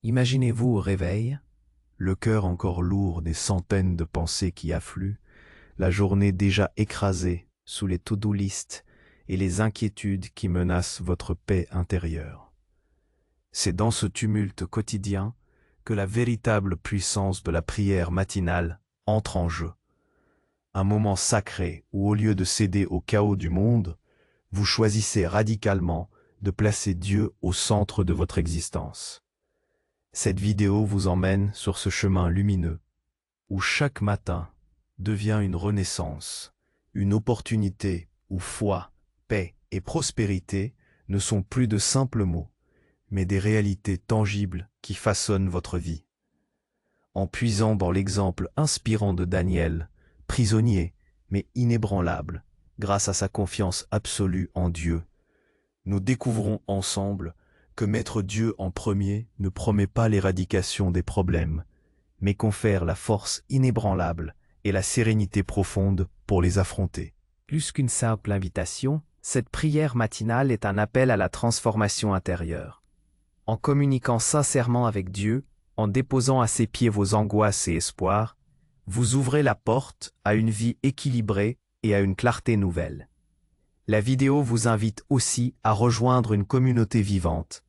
Imaginez-vous au réveil, le cœur encore lourd des centaines de pensées qui affluent, la journée déjà écrasée sous les to-do list et les inquiétudes qui menacent votre paix intérieure. C'est dans ce tumulte quotidien que la véritable puissance de la prière matinale entre en jeu. Un moment sacré où, au lieu de céder au chaos du monde, vous choisissez radicalement de placer Dieu au centre de votre existence. Cette vidéo vous emmène sur ce chemin lumineux, où chaque matin devient une renaissance, une opportunité où foi, paix et prospérité ne sont plus de simples mots, mais des réalités tangibles qui façonnent votre vie. En puisant dans l'exemple inspirant de Daniel, prisonnier mais inébranlable, grâce à sa confiance absolue en Dieu, nous découvrons ensemble que mettre Dieu en premier ne promet pas l'éradication des problèmes, mais confère la force inébranlable et la sérénité profonde pour les affronter. Plus qu'une simple invitation, cette prière matinale est un appel à la transformation intérieure. En communiquant sincèrement avec Dieu, en déposant à ses pieds vos angoisses et espoirs, vous ouvrez la porte à une vie équilibrée et à une clarté nouvelle. La vidéo vous invite aussi à rejoindre une communauté vivante.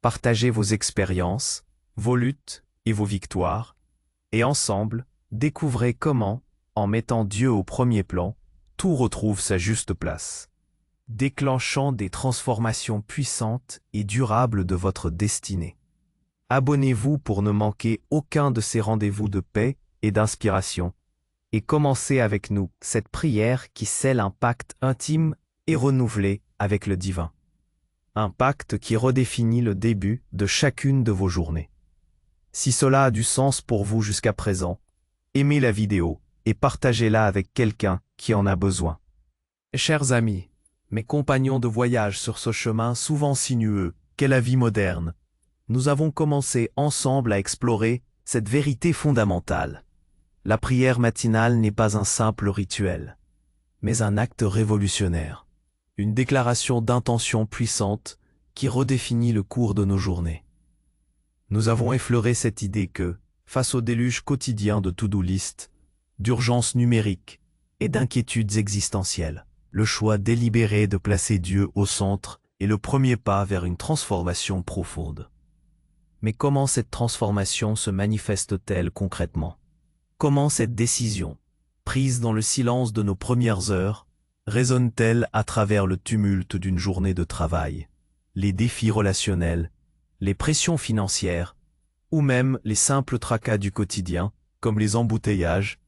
Partagez vos expériences, vos luttes et vos victoires, et ensemble, découvrez comment, en mettant Dieu au premier plan, tout retrouve sa juste place, déclenchant des transformations puissantes et durables de votre destinée. Abonnez-vous pour ne manquer aucun de ces rendez-vous de paix et d'inspiration, et commencez avec nous cette prière qui scelle un pacte intime et renouvelé avec le divin. Un pacte qui redéfinit le début de chacune de vos journées. Si cela a du sens pour vous jusqu'à présent, aimez la vidéo et partagez-la avec quelqu'un qui en a besoin. Chers amis, mes compagnons de voyage sur ce chemin souvent sinueux qu'est la vie moderne, nous avons commencé ensemble à explorer cette vérité fondamentale. La prière matinale n'est pas un simple rituel, mais un acte révolutionnaire, une déclaration d'intention puissante qui redéfinit le cours de nos journées. Nous avons effleuré cette idée que, face au déluge quotidien de to-do list, d'urgences numériques et d'inquiétudes existentielles, le choix délibéré de placer Dieu au centre est le premier pas vers une transformation profonde. Mais comment cette transformation se manifeste-t-elle concrètement? Comment cette décision, prise dans le silence de nos premières heures, résonne-t-elle à travers le tumulte d'une journée de travail, les défis relationnels, les pressions financières, ou même les simples tracas du quotidien, comme les embouteillages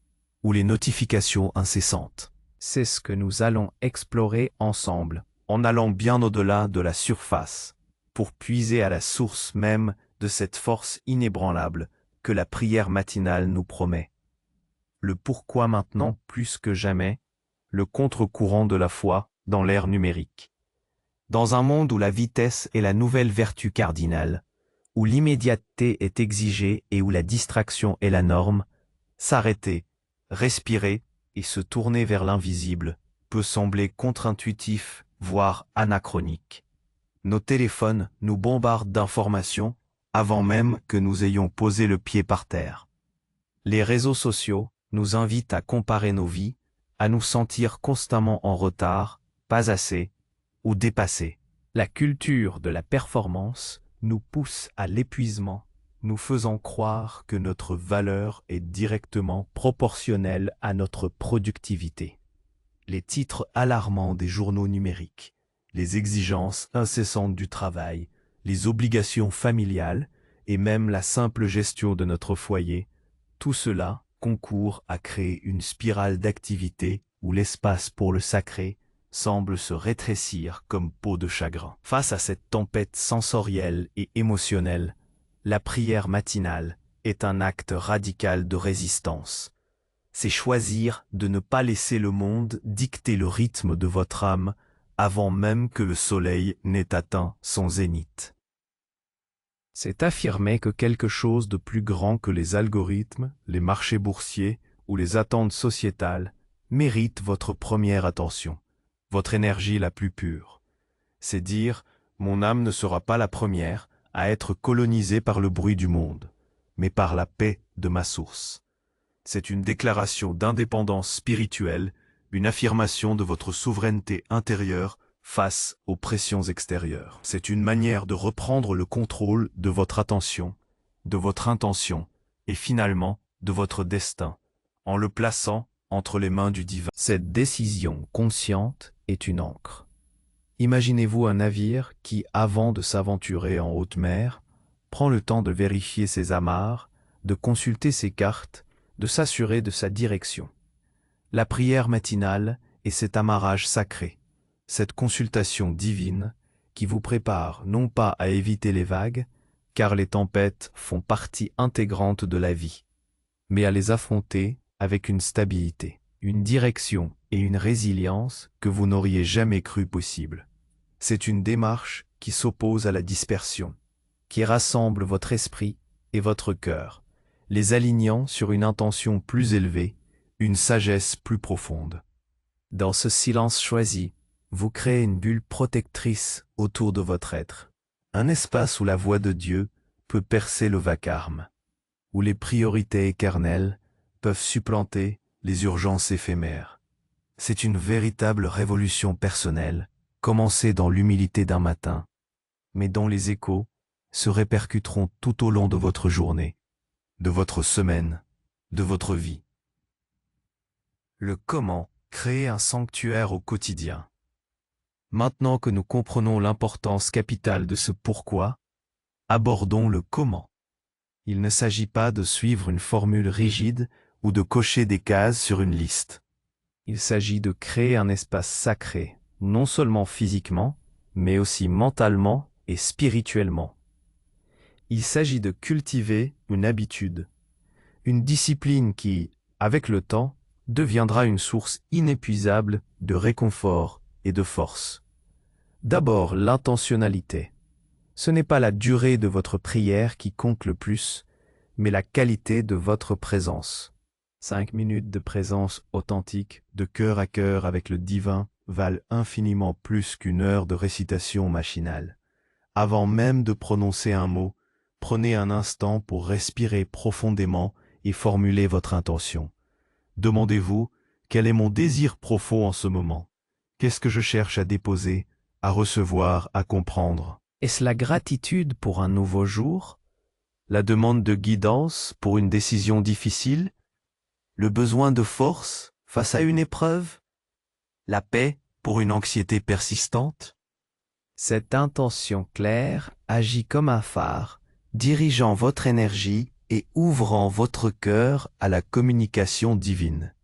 ou les notifications incessantes? C'est ce que nous allons explorer ensemble, en allant bien au-delà de la surface, pour puiser à la source même de cette force inébranlable que la prière matinale nous promet. Le pourquoi maintenant plus que jamais, le contre-courant de la foi dans l'ère numérique. Dans un monde où la vitesse est la nouvelle vertu cardinale, où l'immédiateté est exigée et où la distraction est la norme, s'arrêter, respirer et se tourner vers l'invisible peut sembler contre-intuitif, voire anachronique. Nos téléphones nous bombardent d'informations avant même que nous ayons posé le pied par terre. Les réseaux sociaux nous invitent à comparer nos vies, à nous sentir constamment en retard, pas assez, ou dépassés. La culture de la performance nous pousse à l'épuisement, nous faisant croire que notre valeur est directement proportionnelle à notre productivité. Les titres alarmants des journaux numériques, les exigences incessantes du travail, les obligations familiales et même la simple gestion de notre foyer, tout cela concourt à créer une spirale d'activité où l'espace pour le sacré semble se rétrécir comme peau de chagrin. Face à cette tempête sensorielle et émotionnelle, la prière matinale est un acte radical de résistance. C'est choisir de ne pas laisser le monde dicter le rythme de votre âme avant même que le soleil n'ait atteint son zénith. C'est affirmer que quelque chose de plus grand que les algorithmes, les marchés boursiers ou les attentes sociétales mérite votre première attention, votre énergie la plus pure. C'est dire « mon âme ne sera pas la première, à être colonisé par le bruit du monde, mais par la paix de ma source. C'est une déclaration d'indépendance spirituelle, une affirmation de votre souveraineté intérieure face aux pressions extérieures. C'est une manière de reprendre le contrôle de votre attention, de votre intention, et finalement de votre destin, en le plaçant entre les mains du divin. Cette décision consciente est une ancre. Imaginez-vous un navire qui, avant de s'aventurer en haute mer, prend le temps de vérifier ses amarres, de consulter ses cartes, de s'assurer de sa direction. La prière matinale est cet amarrage sacré, cette consultation divine qui vous prépare non pas à éviter les vagues, car les tempêtes font partie intégrante de la vie, mais à les affronter avec une stabilité, une direction et une résilience que vous n'auriez jamais cru possible. C'est une démarche qui s'oppose à la dispersion, qui rassemble votre esprit et votre cœur, les alignant sur une intention plus élevée, une sagesse plus profonde. Dans ce silence choisi, vous créez une bulle protectrice autour de votre être, un espace où la voix de Dieu peut percer le vacarme, où les priorités éternelles peuvent supplanter les urgences éphémères. C'est une véritable révolution personnelle, commencée dans l'humilité d'un matin, mais dont les échos se répercuteront tout au long de votre journée, de votre semaine, de votre vie. Le comment créer un sanctuaire au quotidien. Maintenant que nous comprenons l'importance capitale de ce pourquoi, abordons le comment. Il ne s'agit pas de suivre une formule rigide ou de cocher des cases sur une liste. Il s'agit de créer un espace sacré, non seulement physiquement, mais aussi mentalement et spirituellement. Il s'agit de cultiver une habitude, une discipline qui, avec le temps, deviendra une source inépuisable de réconfort et de force. D'abord, l'intentionnalité. Ce n'est pas la durée de votre prière qui compte le plus, mais la qualité de votre présence. 5 minutes de présence authentique, de cœur à cœur avec le divin, valent infiniment plus qu'une heure de récitation machinale. Avant même de prononcer un mot, prenez un instant pour respirer profondément et formuler votre intention. Demandez-vous, quel est mon désir profond en ce moment? Qu'est-ce que je cherche à déposer, à recevoir, à comprendre? Est-ce la gratitude pour un nouveau jour? La demande de guidance pour une décision difficile? Le besoin de force face à une épreuve? La paix pour une anxiété persistante? Cette intention claire agit comme un phare, dirigeant votre énergie et ouvrant votre cœur à la communication divine.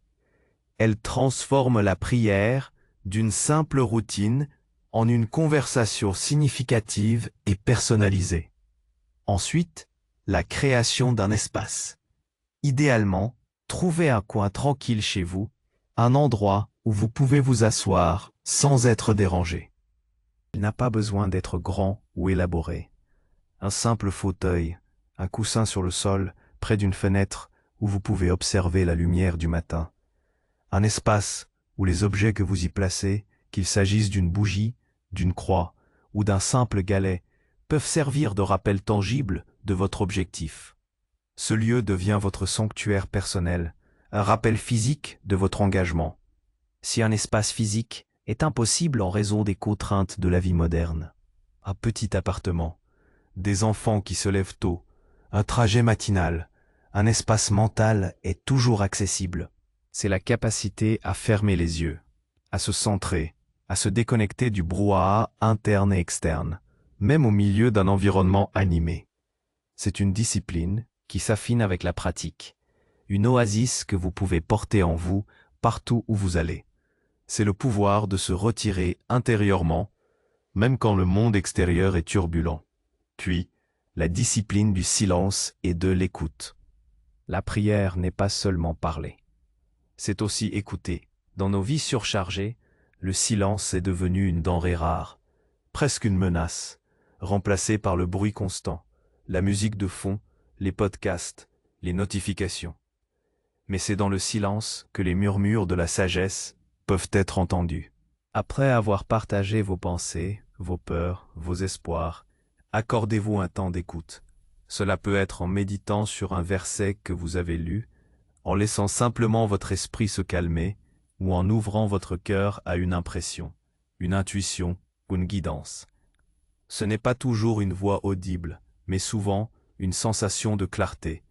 Elle transforme la prière d'une simple routine en une conversation significative et personnalisée. Ensuite, la création d'un espace. Idéalement, trouvez un coin tranquille chez vous, un endroit où vous pouvez vous asseoir sans être dérangé. Il n'a pas besoin d'être grand ou élaboré. Un simple fauteuil, un coussin sur le sol, près d'une fenêtre où vous pouvez observer la lumière du matin. Un espace où les objets que vous y placez, qu'il s'agisse d'une bougie, d'une croix ou d'un simple galet, peuvent servir de rappel tangible de votre objectif. Ce lieu devient votre sanctuaire personnel, un rappel physique de votre engagement. Si un espace physique est impossible en raison des contraintes de la vie moderne, un petit appartement, des enfants qui se lèvent tôt, un trajet matinal, un espace mental est toujours accessible. C'est la capacité à fermer les yeux, à se centrer, à se déconnecter du brouhaha interne et externe, même au milieu d'un environnement animé. C'est une discipline qui s'affine avec la pratique, une oasis que vous pouvez porter en vous partout où vous allez. C'est le pouvoir de se retirer intérieurement, même quand le monde extérieur est turbulent. Puis, la discipline du silence et de l'écoute. La prière n'est pas seulement parler. C'est aussi écouter. Dans nos vies surchargées, le silence est devenu une denrée rare, presque une menace, remplacée par le bruit constant, la musique de fond, les podcasts, les notifications. Mais c'est dans le silence que les murmures de la sagesse peuvent être entendus. Après avoir partagé vos pensées, vos peurs, vos espoirs, Accordez-vous un temps d'écoute. Cela peut être en méditant sur un verset que vous avez lu, en laissant simplement votre esprit se calmer, ou en ouvrant votre cœur à une impression, une intuition ou une guidance. Ce n'est pas toujours une voix audible, mais souvent une sensation de clarté,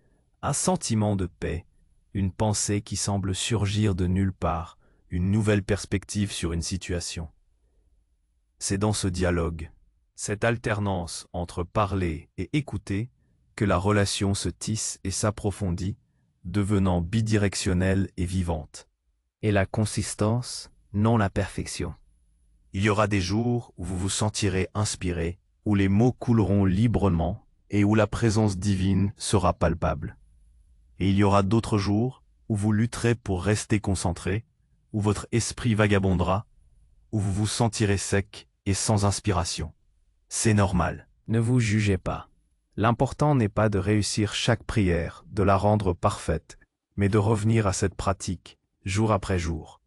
un sentiment de paix, une pensée qui semble surgir de nulle part, une nouvelle perspective sur une situation. C'est dans ce dialogue, cette alternance entre parler et écouter, que la relation se tisse et s'approfondit, devenant bidirectionnelle et vivante. Et la consistance, non la perfection. Il y aura des jours où vous vous sentirez inspiré, où les mots couleront librement et où la présence divine sera palpable. Et il y aura d'autres jours où vous lutterez pour rester concentré, où votre esprit vagabondera, où vous vous sentirez sec et sans inspiration. C'est normal. Ne vous jugez pas. L'important n'est pas de réussir chaque prière, de la rendre parfaite, mais de revenir à cette pratique, jour après jour.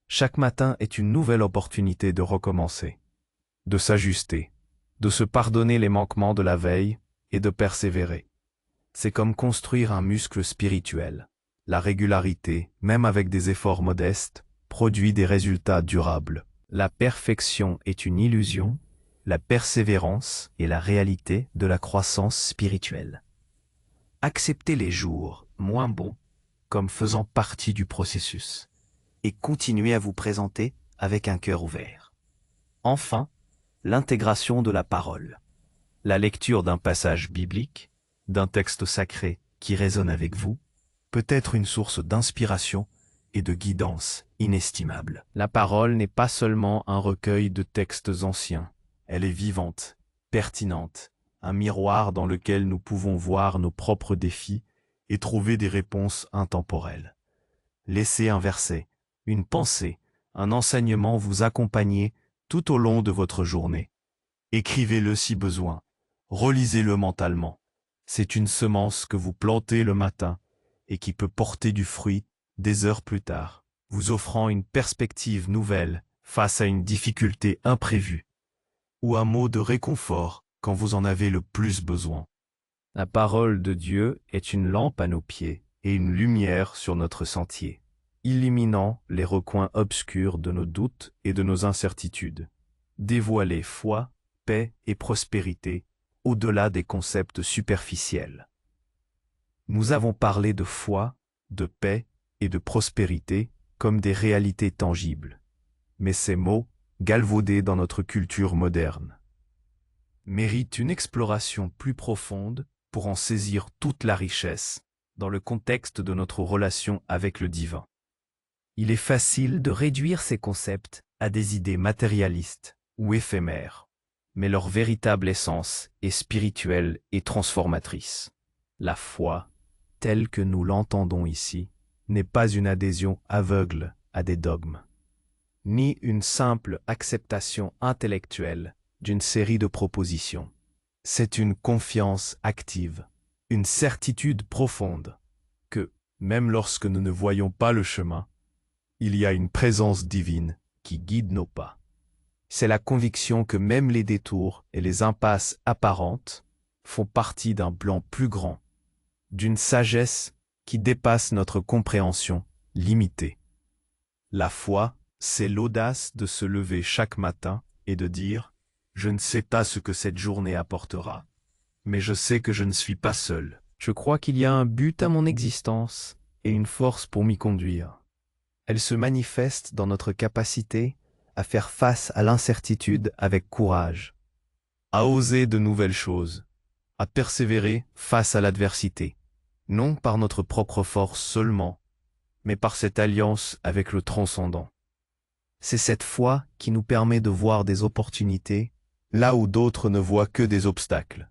Chaque matin est une nouvelle opportunité de recommencer, de s'ajuster, de se pardonner les manquements de la veille et de persévérer. C'est comme construire un muscle spirituel. La régularité, même avec des efforts modestes, produit des résultats durables. La perfection est une illusion, la persévérance est la réalité de la croissance spirituelle. Acceptez les jours moins bons comme faisant partie du processus et continuez à vous présenter avec un cœur ouvert. Enfin, l'intégration de la parole. La lecture d'un passage biblique, d'un texte sacré qui résonne avec vous, Peut être une source d'inspiration et de guidance inestimable. La parole n'est pas seulement un recueil de textes anciens. Elle est vivante, pertinente, un miroir dans lequel nous pouvons voir nos propres défis et trouver des réponses intemporelles. Laissez un verset, une pensée, un enseignement vous accompagner tout au long de votre journée. Écrivez-le si besoin, relisez-le mentalement. C'est une semence que vous plantez le matin et qui peut porter du fruit des heures plus tard, vous offrant une perspective nouvelle face à une difficulté imprévue, ou un mot de réconfort quand vous en avez le plus besoin. La parole de Dieu est une lampe à nos pieds Et une lumière sur notre sentier, illuminant les recoins obscurs de nos doutes et de nos incertitudes. Dévoiler foi, paix et prospérité au-delà des concepts superficiels. Nous avons parlé de foi, de paix et de prospérité comme des réalités tangibles. Mais ces mots, galvaudés dans notre culture moderne, méritent une exploration plus profonde pour en saisir toute la richesse dans le contexte de notre relation avec le divin. Il est facile de réduire ces concepts à des idées matérialistes ou éphémères, mais leur véritable essence est spirituelle et transformatrice. La foi, telle que nous l'entendons ici, n'est pas une adhésion aveugle à des dogmes, ni une simple acceptation intellectuelle d'une série de propositions. C'est une confiance active, une certitude profonde que, même lorsque nous ne voyons pas le chemin, il y a une présence divine qui guide nos pas. C'est la conviction que même les détours et les impasses apparentes font partie d'un plan plus grand, d'une sagesse qui dépasse notre compréhension limitée. La foi, c'est l'audace de se lever chaque matin et de dire « Je ne sais pas ce que cette journée apportera, mais je sais que je ne suis pas seul. Je crois qu'il y a un but à mon existence et une force pour m'y conduire. » Elle se manifeste dans notre capacité à faire face à l'incertitude avec courage, à oser de nouvelles choses, à persévérer face à l'adversité, non par notre propre force seulement, mais par cette alliance avec le transcendant. C'est cette foi qui nous permet de voir des opportunités là où d'autres ne voient que des obstacles,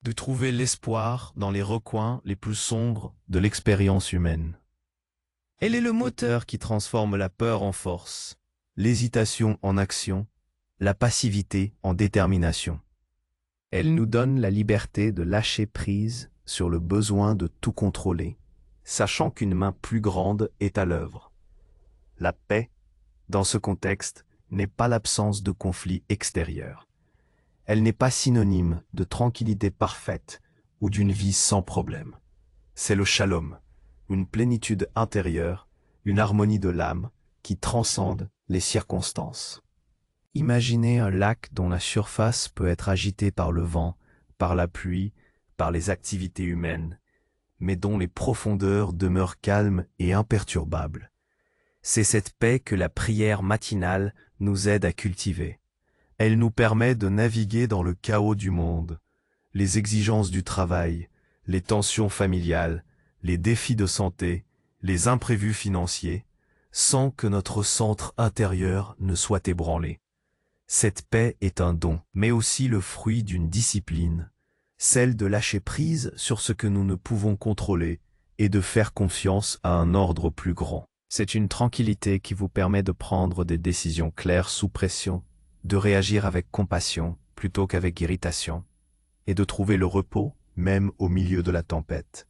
de trouver l'espoir dans les recoins les plus sombres de l'expérience humaine. Elle est le moteur qui transforme la peur en force, l'hésitation en action, la passivité en détermination. Elle nous donne la liberté de lâcher prise sur le besoin de tout contrôler, sachant qu'une main plus grande est à l'œuvre. La paix, dans ce contexte, n'est pas l'absence de conflits extérieurs. Elle n'est pas synonyme de tranquillité parfaite ou d'une vie sans problème. C'est le shalom, une plénitude intérieure, une harmonie de l'âme qui transcende les circonstances. Imaginez un lac dont la surface peut être agitée par le vent, par la pluie, par les activités humaines, mais dont les profondeurs demeurent calmes et imperturbables. C'est cette paix que la prière matinale nous aide à cultiver. Elle nous permet de naviguer dans le chaos du monde, les exigences du travail, les tensions familiales, les défis de santé, les imprévus financiers, sans que notre centre intérieur ne soit ébranlé. Cette paix est un don, mais aussi le fruit d'une discipline, celle de lâcher prise sur ce que nous ne pouvons contrôler et de faire confiance à un ordre plus grand. C'est une tranquillité qui vous permet de prendre des décisions claires sous pression, de réagir avec compassion plutôt qu'avec irritation, et de trouver le repos même au milieu de la tempête.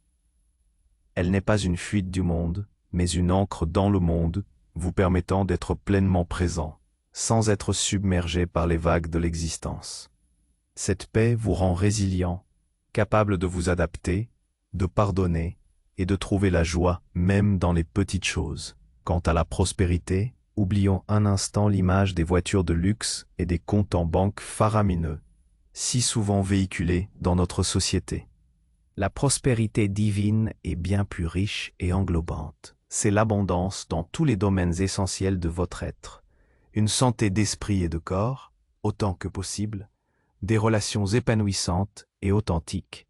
Elle n'est pas une fuite du monde, mais une ancre dans le monde, vous permettant d'être pleinement présent, sans être submergé par les vagues de l'existence. Cette paix vous rend résilient, capable de vous adapter, de pardonner et de trouver la joie même dans les petites choses. Quant à la prospérité, oublions un instant l'image des voitures de luxe et des comptes en banque faramineux, si souvent véhiculés dans notre société. La prospérité divine est bien plus riche et englobante. C'est l'abondance dans tous les domaines essentiels de votre être. Une santé d'esprit et de corps, autant que possible, des relations épanouissantes et authentiques,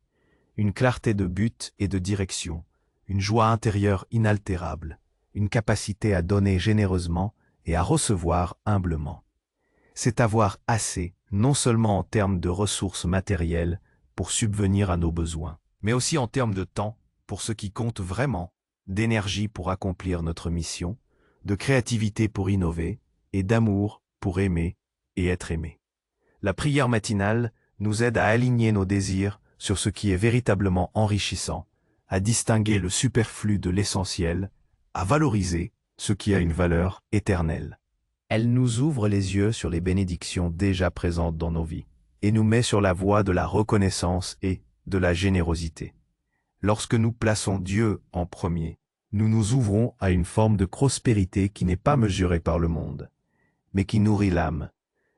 une clarté de but et de direction, une joie intérieure inaltérable, une capacité à donner généreusement et à recevoir humblement. C'est avoir assez, non seulement en termes de ressources matérielles pour subvenir à nos besoins, mais aussi en termes de temps pour ce qui compte vraiment, d'énergie pour accomplir notre mission, de créativité pour innover et d'amour pour aimer et être aimé. La prière matinale nous aide à aligner nos désirs sur ce qui est véritablement enrichissant, à distinguer le superflu de l'essentiel, à valoriser ce qui a une valeur éternelle. Elle nous ouvre les yeux sur les bénédictions déjà présentes dans nos vies et nous met sur la voie de la reconnaissance et de la générosité. Lorsque nous plaçons Dieu en premier, nous nous ouvrons à une forme de prospérité qui n'est pas mesurée par le monde, mais qui nourrit l'âme,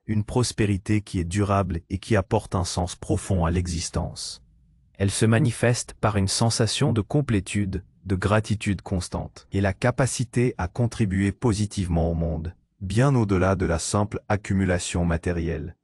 une prospérité qui est durable et qui apporte un sens profond à l'existence. Elle se manifeste par une sensation de complétude, de gratitude constante, et la capacité à contribuer positivement au monde, bien au-delà de la simple accumulation matérielle.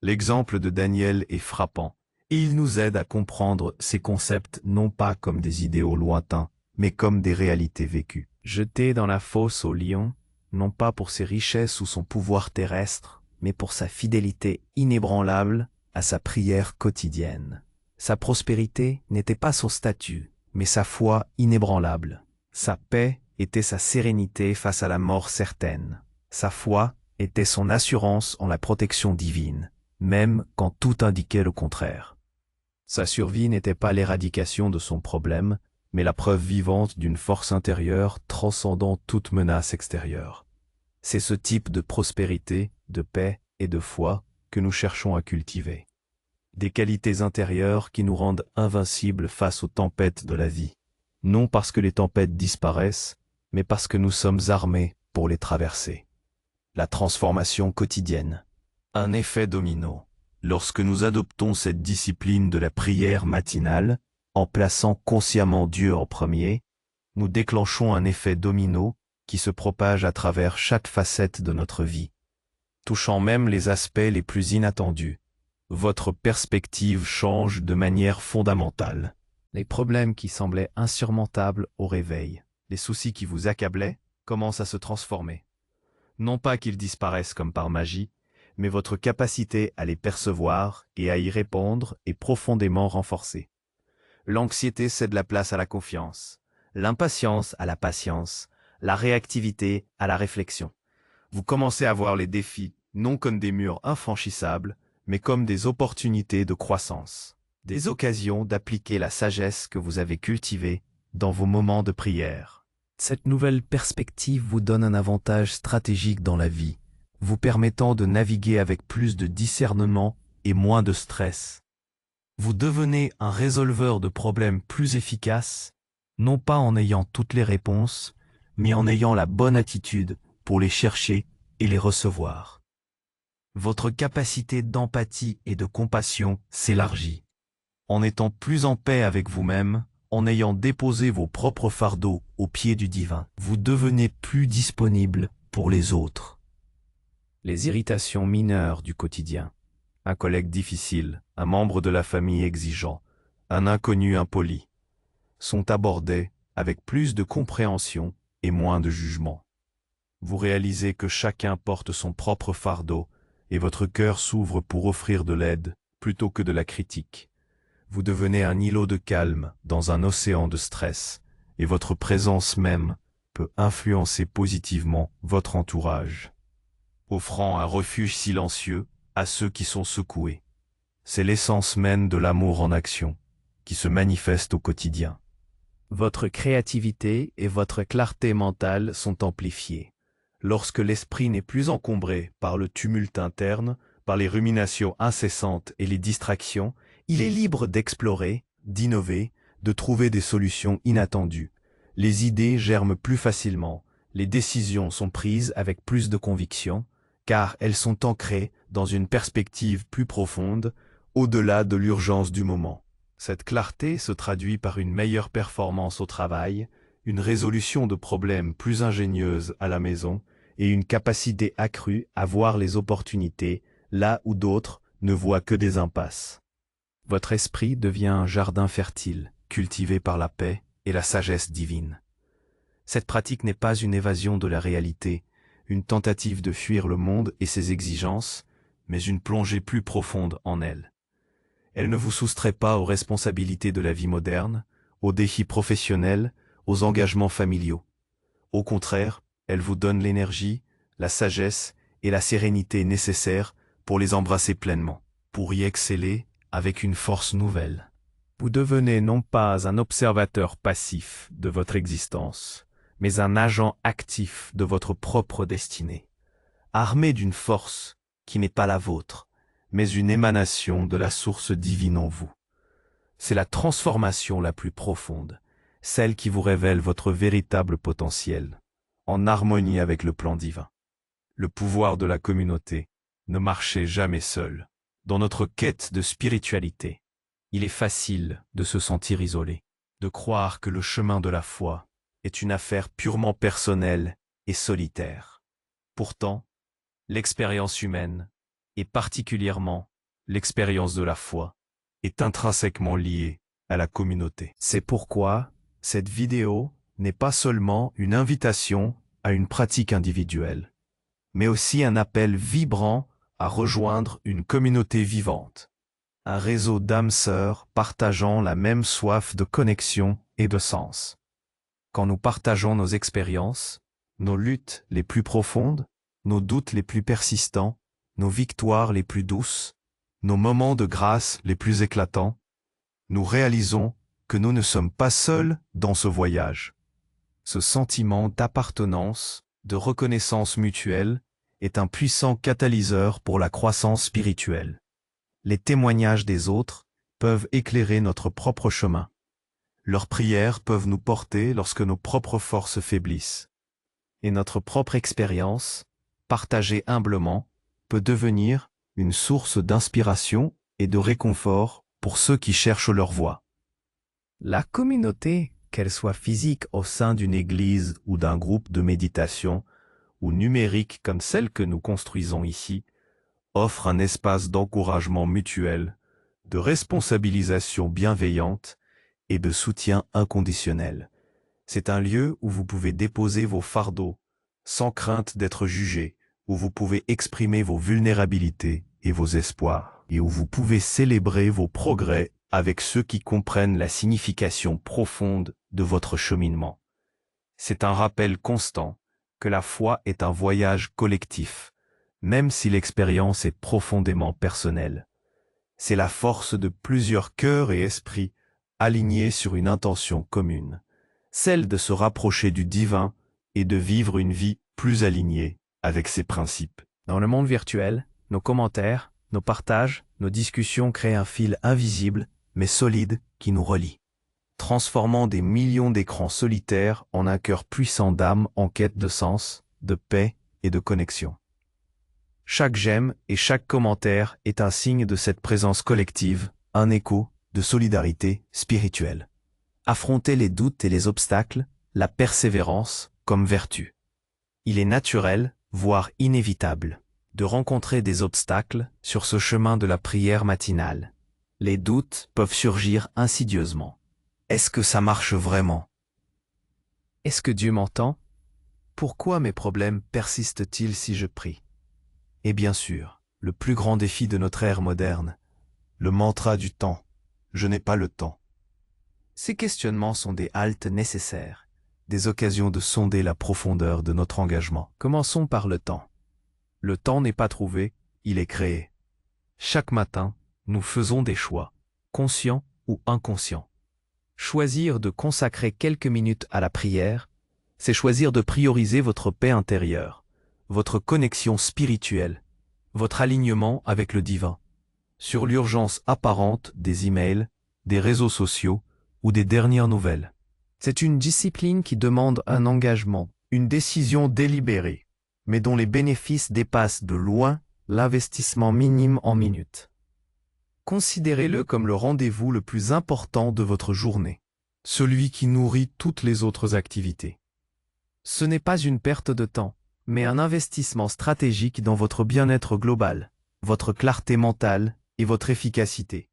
L'exemple de Daniel est frappant, et il nous aide à comprendre ces concepts non pas comme des idéaux lointains, mais comme des réalités vécues. Jeté dans la fosse au lion, non pas pour ses richesses ou son pouvoir terrestre, mais pour sa fidélité inébranlable à sa prière quotidienne. Sa prospérité n'était pas son statut, mais sa foi inébranlable. Sa paix était sa sérénité face à la mort certaine. Sa foi était son assurance en la protection divine, même quand tout indiquait le contraire. Sa survie n'était pas l'éradication de son problème, mais la preuve vivante d'une force intérieure transcendant toute menace extérieure. C'est ce type de prospérité, de paix et de foi que nous cherchons à cultiver. Des qualités intérieures qui nous rendent invincibles face aux tempêtes de la vie. Non parce que les tempêtes disparaissent, mais parce que nous sommes armés pour les traverser. La transformation quotidienne. Un effet domino. Lorsque nous adoptons cette discipline de la prière matinale, en plaçant consciemment Dieu en premier, nous déclenchons un effet domino qui se propage à travers chaque facette de notre vie, touchant même les aspects les plus inattendus. Votre perspective change de manière fondamentale. Les problèmes qui semblaient insurmontables au réveil, les soucis qui vous accablaient, commencent à se transformer. Non pas qu'ils disparaissent comme par magie, mais votre capacité à les percevoir et à y répondre est profondément renforcée. L'anxiété cède la place à la confiance, l'impatience à la patience, la réactivité à la réflexion. Vous commencez à voir les défis non comme des murs infranchissables, mais comme des opportunités de croissance, des occasions d'appliquer la sagesse que vous avez cultivée dans vos moments de prière. Cette nouvelle perspective vous donne un avantage stratégique dans la vie, vous permettant de naviguer avec plus de discernement et moins de stress. Vous devenez un résolveur de problèmes plus efficace, non pas en ayant toutes les réponses, mais en ayant la bonne attitude pour les chercher et les recevoir. Votre capacité d'empathie et de compassion s'élargit. En étant plus en paix avec vous-même, en ayant déposé vos propres fardeaux aux pieds du divin, vous devenez plus disponible pour les autres. Les irritations mineures du quotidien. Un collègue difficile, un membre de la famille exigeant, un inconnu impoli, sont abordées avec plus de compréhension et moins de jugement. Vous réalisez que chacun porte son propre fardeau et votre cœur s'ouvre pour offrir de l'aide plutôt que de la critique. Vous devenez un îlot de calme dans un océan de stress et votre présence même peut influencer positivement votre entourage, offrant un refuge silencieux à ceux qui sont secoués. C'est l'essence même de l'amour en action, qui se manifeste au quotidien. Votre créativité et votre clarté mentale sont amplifiées. Lorsque l'esprit n'est plus encombré par le tumulte interne, par les ruminations incessantes et les distractions, il est libre d'explorer, d'innover, de trouver des solutions inattendues. Les idées germent plus facilement, les décisions sont prises avec plus de conviction, car elles sont ancrées dans une perspective plus profonde, au-delà de l'urgence du moment. Cette clarté se traduit par une meilleure performance au travail, une résolution de problèmes plus ingénieuse à la maison et une capacité accrue à voir les opportunités là où d'autres ne voient que des impasses. Votre esprit devient un jardin fertile, cultivé par la paix et la sagesse divine. Cette pratique n'est pas une évasion de la réalité, une tentative de fuir le monde et ses exigences, mais une plongée plus profonde en elle. Elle ne vous soustrait pas aux responsabilités de la vie moderne, aux défis professionnels, aux engagements familiaux. Au contraire, elle vous donne l'énergie, la sagesse et la sérénité nécessaires pour les embrasser pleinement, pour y exceller avec une force nouvelle. Vous devenez non pas un observateur passif de votre existence, mais un agent actif de votre propre destinée, armé d'une force qui n'est pas la vôtre, mais une émanation de la source divine en vous. C'est la transformation la plus profonde, celle qui vous révèle votre véritable potentiel, en harmonie avec le plan divin. Le pouvoir de la communauté. Ne marchez jamais seul. Dans notre quête de spiritualité, il est facile de se sentir isolé, de croire que le chemin de la foi est une affaire purement personnelle et solitaire. Pourtant, l'expérience humaine, et particulièrement l'expérience de la foi, est intrinsèquement liée à la communauté. C'est pourquoi cette vidéo n'est pas seulement une invitation à une pratique individuelle, mais aussi un appel vibrant à rejoindre une communauté vivante, un réseau d'âmes sœurs partageant la même soif de connexion et de sens. Quand nous partageons nos expériences, nos luttes les plus profondes, nos doutes les plus persistants, nos victoires les plus douces, nos moments de grâce les plus éclatants, nous réalisons que nous ne sommes pas seuls dans ce voyage. Ce sentiment d'appartenance, de reconnaissance mutuelle, est un puissant catalyseur pour la croissance spirituelle. Les témoignages des autres peuvent éclairer notre propre chemin. Leurs prières peuvent nous porter lorsque nos propres forces faiblissent. Et notre propre expérience, partagée humblement, peut devenir une source d'inspiration et de réconfort pour ceux qui cherchent leur voie. La communauté, qu'elle soit physique au sein d'une église ou d'un groupe de méditation, ou numérique comme celle que nous construisons ici, offre un espace d'encouragement mutuel, de responsabilisation bienveillante et de soutien inconditionnel. C'est un lieu où vous pouvez déposer vos fardeaux, sans crainte d'être jugé, où vous pouvez exprimer vos vulnérabilités et vos espoirs, et où vous pouvez célébrer vos progrès avec ceux qui comprennent la signification profonde de votre cheminement. C'est un rappel constant que la foi est un voyage collectif, même si l'expérience est profondément personnelle. C'est la force de plusieurs cœurs et esprits alignés sur une intention commune, celle de se rapprocher du divin et de vivre une vie plus alignée avec ses principes. Dans le monde virtuel, nos commentaires, Nos partages, nos discussions créent un fil invisible, mais solide, qui nous relie, transformant des millions d'écrans solitaires en un cœur puissant d'âme en quête de sens, de paix et de connexion. Chaque j'aime et chaque commentaire est un signe de cette présence collective, un écho de solidarité spirituelle. Affronter les doutes et les obstacles, la persévérance comme vertu. Il est naturel, voire inévitable, de rencontrer des obstacles sur ce chemin de la prière matinale. Les doutes peuvent surgir insidieusement. Est-ce que ça marche vraiment? Est-ce que Dieu m'entend? Pourquoi mes problèmes persistent-ils si je prie? Et bien sûr, le plus grand défi de notre ère moderne, le mantra du temps. Je n'ai pas le temps. Ces questionnements sont des haltes nécessaires, des occasions de sonder la profondeur de notre engagement. Commençons par le temps. Le temps n'est pas trouvé, il est créé. Chaque matin, nous faisons des choix, conscients ou inconscients. Choisir de consacrer quelques minutes à la prière, c'est choisir de prioriser votre paix intérieure, votre connexion spirituelle, votre alignement avec le divin, sur l'urgence apparente des emails, des réseaux sociaux ou des dernières nouvelles. C'est une discipline qui demande un engagement, une décision délibérée, mais dont les bénéfices dépassent de loin l'investissement minime en minutes. Considérez-le comme le rendez-vous le plus important de votre journée, celui qui nourrit toutes les autres activités. Ce n'est pas une perte de temps, mais un investissement stratégique dans votre bien-être global, votre clarté mentale et votre efficacité.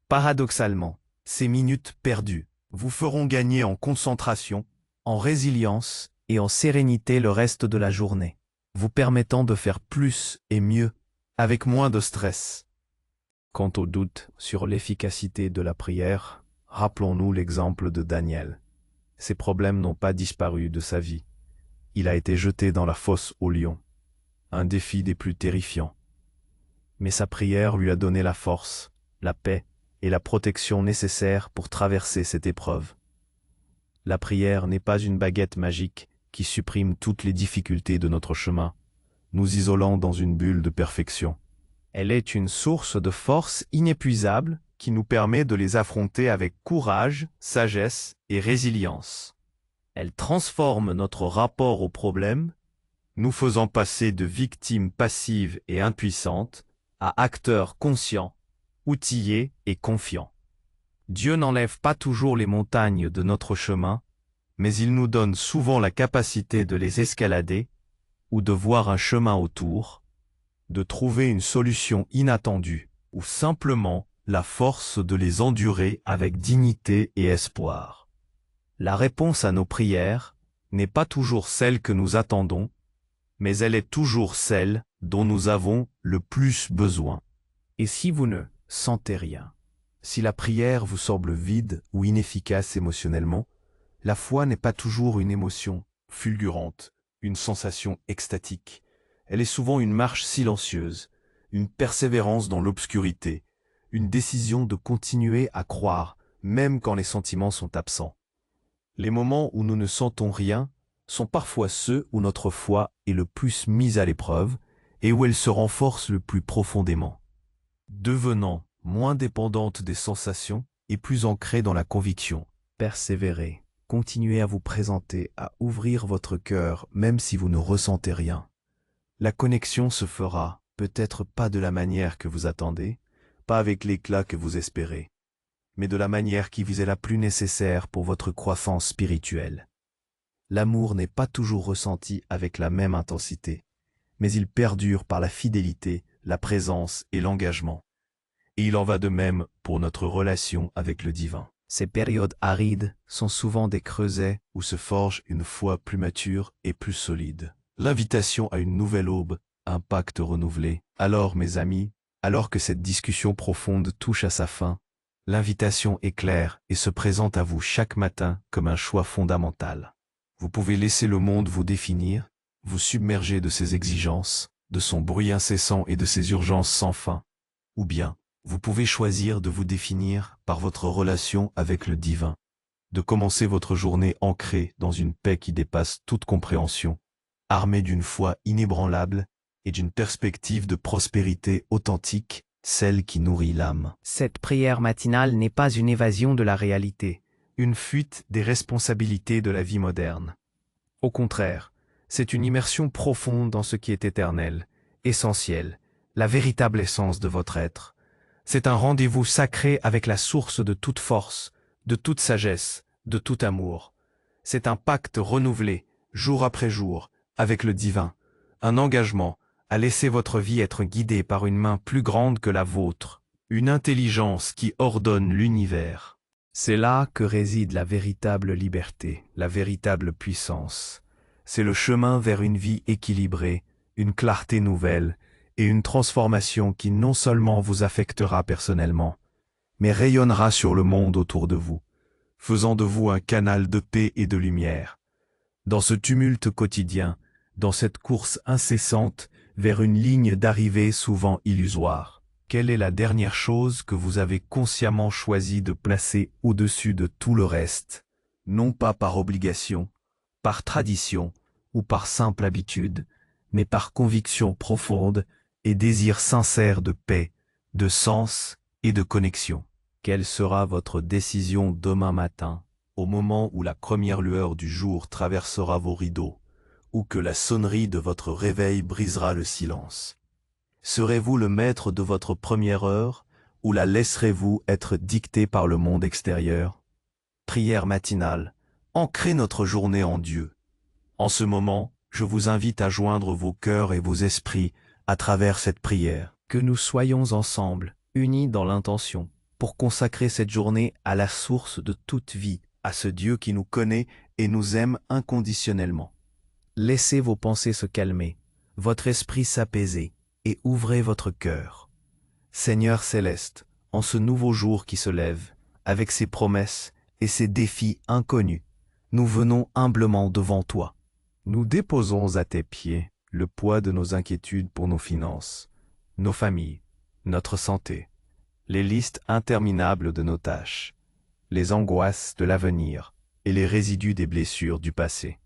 Paradoxalement, ces minutes perdues vous feront gagner en concentration, en résilience et en sérénité le reste de la journée, vous permettant de faire plus et mieux, avec moins de stress. Quant au doute sur l'efficacité de la prière, rappelons-nous l'exemple de Daniel. Ses problèmes n'ont pas disparu de sa vie. Il a été jeté dans la fosse aux lions, un défi des plus terrifiants. Mais sa prière lui a donné la force, la paix et la protection nécessaires pour traverser cette épreuve. La prière n'est pas une baguette magique qui supprime toutes les difficultés de notre chemin, nous isolant dans une bulle de perfection. Elle est une source de force inépuisable qui nous permet de les affronter avec courage, sagesse et résilience. Elle transforme notre rapport aux problèmes, nous faisant passer de victimes passives et impuissantes à acteurs conscients, outillés et confiants. Dieu n'enlève pas toujours les montagnes de notre chemin, mais il nous donne souvent la capacité de les escalader ou de voir un chemin autour, de trouver une solution inattendue ou simplement la force de les endurer avec dignité et espoir. La réponse à nos prières n'est pas toujours celle que nous attendons, mais elle est toujours celle dont nous avons le plus besoin. Et si vous ne sentez rien, si la prière vous semble vide ou inefficace émotionnellement, la foi n'est pas toujours une émotion fulgurante, une sensation extatique. Elle est souvent une marche silencieuse, une persévérance dans l'obscurité, une décision de continuer à croire, même quand les sentiments sont absents. Les moments où nous ne sentons rien sont parfois ceux où notre foi est le plus mise à l'épreuve et où elle se renforce le plus profondément, devenant moins dépendante des sensations et plus ancrée dans la conviction. Persévérez, continuez à vous présenter, à ouvrir votre cœur même si vous ne ressentez rien. La connexion se fera, peut-être pas de la manière que vous attendez, pas avec l'éclat que vous espérez, mais de la manière qui vous est la plus nécessaire pour votre croissance spirituelle. L'amour n'est pas toujours ressenti avec la même intensité, mais il perdure par la fidélité, la présence et l'engagement. Et il en va de même pour notre relation avec le divin. Ces périodes arides sont souvent des creusets où se forge une foi plus mature et plus solide. L'invitation à une nouvelle aube, un pacte renouvelé. Alors, mes amis, alors que cette discussion profonde touche à sa fin, l'invitation est claire et se présente à vous chaque matin comme un choix fondamental. Vous pouvez laisser le monde vous définir, vous submerger de ses exigences, de son bruit incessant et de ses urgences sans fin. Ou bien, vous pouvez choisir de vous définir par votre relation avec le divin, de commencer votre journée ancrée dans une paix qui dépasse toute compréhension, armée d'une foi inébranlable et d'une perspective de prospérité authentique, celle qui nourrit l'âme. Cette prière matinale n'est pas une évasion de la réalité, Une fuite des responsabilités de la vie moderne. Au contraire, c'est une immersion profonde dans ce qui est éternel, essentiel, la véritable essence de votre être. C'est un rendez-vous sacré avec la source de toute force, de toute sagesse, de tout amour. C'est un pacte renouvelé, jour après jour, avec le divin, un engagement à laisser votre vie être guidée par une main plus grande que la vôtre, une intelligence qui ordonne l'univers. C'est là que réside la véritable liberté, la véritable puissance. C'est le chemin vers une vie équilibrée, une clarté nouvelle et une transformation qui non seulement vous affectera personnellement, mais rayonnera sur le monde autour de vous, faisant de vous un canal de paix et de lumière. Dans ce tumulte quotidien, dans cette course incessante vers une ligne d'arrivée souvent illusoire, quelle est la dernière chose que vous avez consciemment choisi de placer au-dessus de tout le reste, non pas par obligation, par tradition ou par simple habitude, mais par conviction profonde et désir sincère de paix, de sens et de connexion? Quelle sera votre décision demain matin, au moment où la première lueur du jour traversera vos rideaux, ou que la sonnerie de votre réveil brisera le silence? Serez-vous le maître de votre première heure, ou la laisserez-vous être dictée par le monde extérieur? Prière matinale, ancrez notre journée en Dieu. En ce moment, je vous invite à joindre vos cœurs et vos esprits à travers cette prière. Que nous soyons ensemble, unis dans l'intention, pour consacrer cette journée à la source de toute vie, à ce Dieu qui nous connaît et nous aime inconditionnellement. Laissez vos pensées se calmer, votre esprit s'apaiser, et ouvrez votre cœur. Seigneur céleste, en ce nouveau jour qui se lève, avec ses promesses et ses défis inconnus, nous venons humblement devant toi. Nous déposons à tes pieds le poids de nos inquiétudes pour nos finances, nos familles, notre santé, les listes interminables de nos tâches, les angoisses de l'avenir et les résidus des blessures du passé.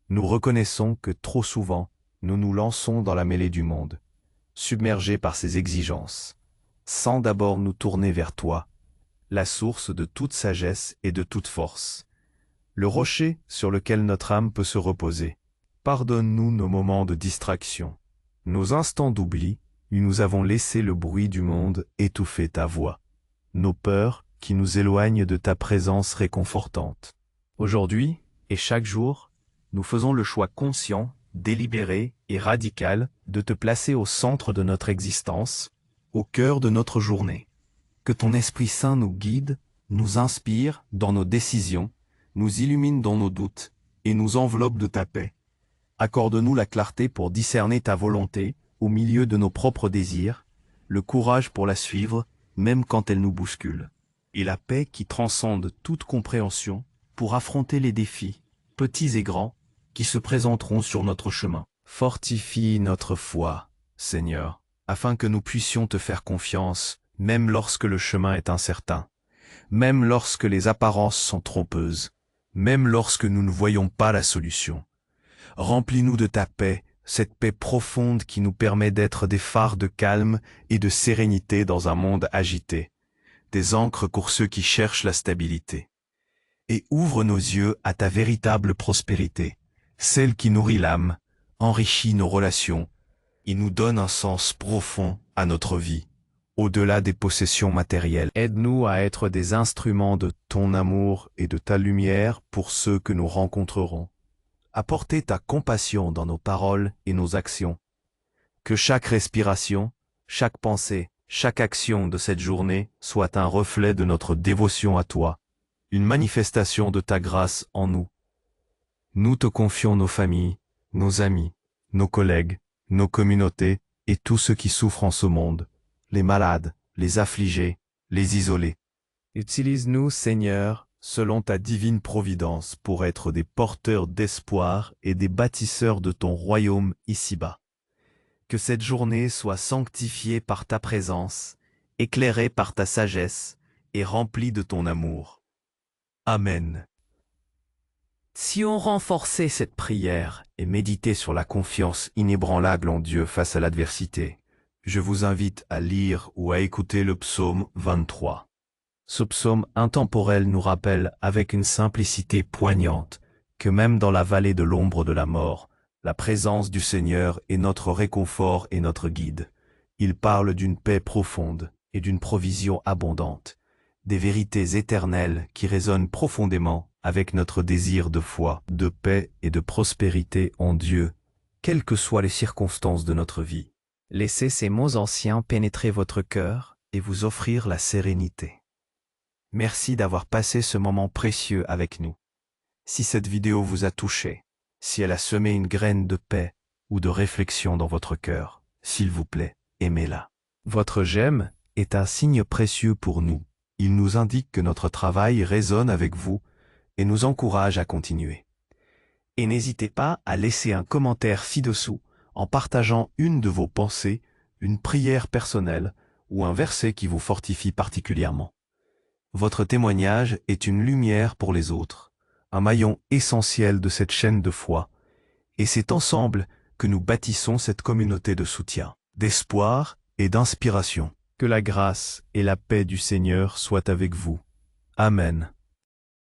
Nous reconnaissons que trop souvent, nous nous lançons dans la mêlée du monde, submergés par ses exigences, sans d'abord nous tourner vers toi, la source de toute sagesse et de toute force, le rocher sur lequel notre âme peut se reposer. Pardonne-nous nos moments de distraction, nos instants d'oubli où nous avons laissé le bruit du monde étouffer ta voix, nos peurs qui nous éloignent de ta présence réconfortante. Aujourd'hui, et chaque jour, nous faisons le choix conscient, délibéré et radical de te placer au centre de notre existence, au cœur de notre journée. Que ton Esprit Saint nous guide, nous inspire dans nos décisions, nous illumine dans nos doutes et nous enveloppe de ta paix. Accorde-nous la clarté pour discerner ta volonté au milieu de nos propres désirs, le courage pour la suivre, même quand elle nous bouscule, et la paix qui transcende toute compréhension pour affronter les défis, petits et grands, qui se présenteront sur notre chemin. Fortifie notre foi, Seigneur, afin que nous puissions te faire confiance, même lorsque le chemin est incertain, même lorsque les apparences sont trompeuses, même lorsque nous ne voyons pas la solution. Remplis-nous de ta paix, cette paix profonde qui nous permet d'être des phares de calme et de sérénité dans un monde agité, des ancres pour ceux qui cherchent la stabilité. Et ouvre nos yeux à ta véritable prospérité, celle qui nourrit l'âme, enrichit nos relations et nous donne un sens profond à notre vie, au-delà des possessions matérielles. Aide-nous à être des instruments de ton amour et de ta lumière pour ceux que nous rencontrerons. Apporter ta compassion dans nos paroles et nos actions. Que chaque respiration, chaque pensée, chaque action de cette journée soit un reflet de notre dévotion à toi, une manifestation de ta grâce en nous. Nous te confions nos familles, nos amis, nos collègues, nos communautés et tous ceux qui souffrent en ce monde, les malades, les affligés, les isolés. Utilise-nous, Seigneur, selon ta divine providence pour être des porteurs d'espoir et des bâtisseurs de ton royaume ici-bas. Que cette journée soit sanctifiée par ta présence, éclairée par ta sagesse et remplie de ton amour. Amen. Si on renforçait cette prière et méditait sur la confiance inébranlable en Dieu face à l'adversité, je vous invite à lire ou à écouter le psaume 23. Ce psaume intemporel nous rappelle avec une simplicité poignante que même dans la vallée de l'ombre de la mort, la présence du Seigneur est notre réconfort et notre guide. Il parle d'une paix profonde et d'une provision abondante, des vérités éternelles qui résonnent profondément avec notre désir de foi, de paix et de prospérité en Dieu, quelles que soient les circonstances de notre vie. Laissez ces mots anciens pénétrer votre cœur et vous offrir la sérénité. Merci d'avoir passé ce moment précieux avec nous. Si cette vidéo vous a touché, si elle a semé une graine de paix ou de réflexion dans votre cœur, s'il vous plaît, aimez-la. Votre j'aime est un signe précieux pour nous. Il nous indique que notre travail résonne avec vous et nous encourage à continuer. Et n'hésitez pas à laisser un commentaire ci-dessous en partageant une de vos pensées, une prière personnelle ou un verset qui vous fortifie particulièrement. Votre témoignage est une lumière pour les autres, un maillon essentiel de cette chaîne de foi, et c'est ensemble que nous bâtissons cette communauté de soutien, d'espoir et d'inspiration. Que la grâce et la paix du Seigneur soient avec vous. Amen.